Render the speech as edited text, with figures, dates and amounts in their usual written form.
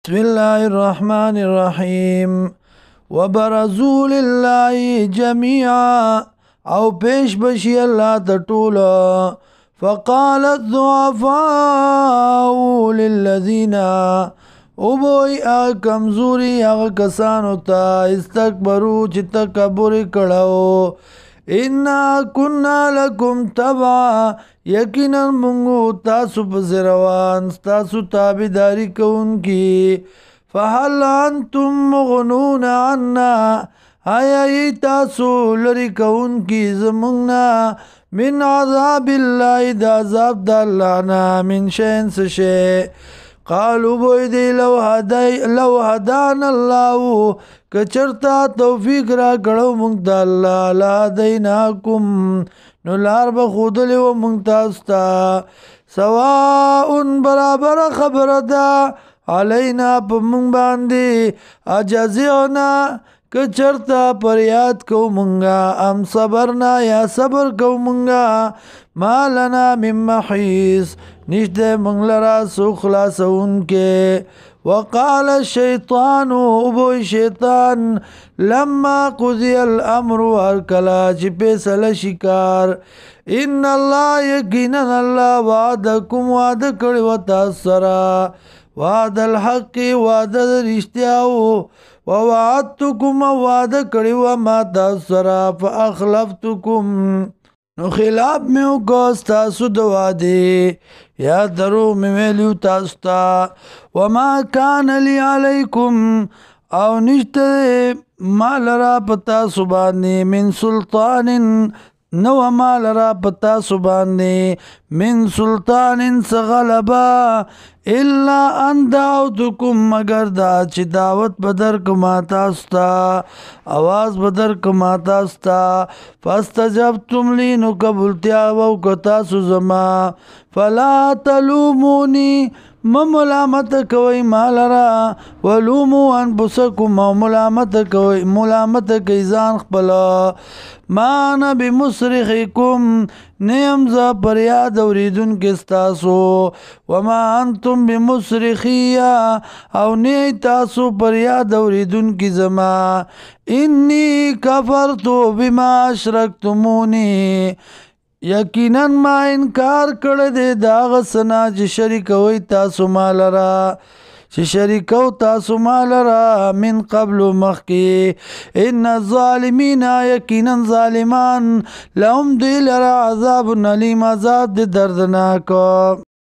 بسم الله الرحمن الرحیم وبرزوا لله جميعا او پیش بشی الله ته ټول فقال الضعفاء للذين او بوئی کمزوری هغه کسانو ته استکبروا چې تکبر کړو انا كنا لكم تبعا یقینا مونږ تاسو په روان تاسو تابعداري کوونکی فهل انتم مغنون عنا آیا تاسو لری کوونکی زمونږ من عذاب الله د عذاب د الله نه من شین سشه قالوا بویدی لو هدانا الله کچرتا توفیق را کړو مونږ د الله لا دیناکم نو لار به خودلی و مونږ تاسو ته سواء برابر خبره ده علینا په مونږ باندې اجازعنا کچرتا پریاد کو مونږه ام صبرنا یا صبر کو مونږه ما لنا من محیص نشته مونږ لرا سو خلاصون کې وقال الشيطان ابو شیطان لما قضي الامر ورکلا چې فیصله شکار ان الله یقینا الله وعدکم وعده کړی و تاسو سره وعد الحق وعده رښتیا ووعدتكم وعده کړی و ما تاسو سره فاخلفتكم نو خلاف میں کو تاسو د وعده یا درو می ویلو تاسو ته وما كان لي عليكم او نشته مال را پتا سبحانه من سلطان نو مال را پتا سبحانه من سلطان سغلبا الا ان دعوتكم مگر دا چې دعوت بدر کما تاسو ته आवाज بدر کما تاسو ته فاستجبتم لي نو قبولتیا او کتا سوزما فلا تلوموني ملامت کوي مالرا ولومو انفسکم ملامت کوي ځان خپل ما انا بمصرخکم نیم ز پریاد اوریدون کې تاسو وما انتم بمصرخیا او نه تاسو پریاد اوریدون کې زما انی کفرت بما اشرکتمونی یقینا ما انکار کړی دی دا غسنا چې شریکوي تاسو مالرا من قبل مخکی ان الظالمین یقینا ظالمان لهم دی لرا عذاب علیم عذاب دردناک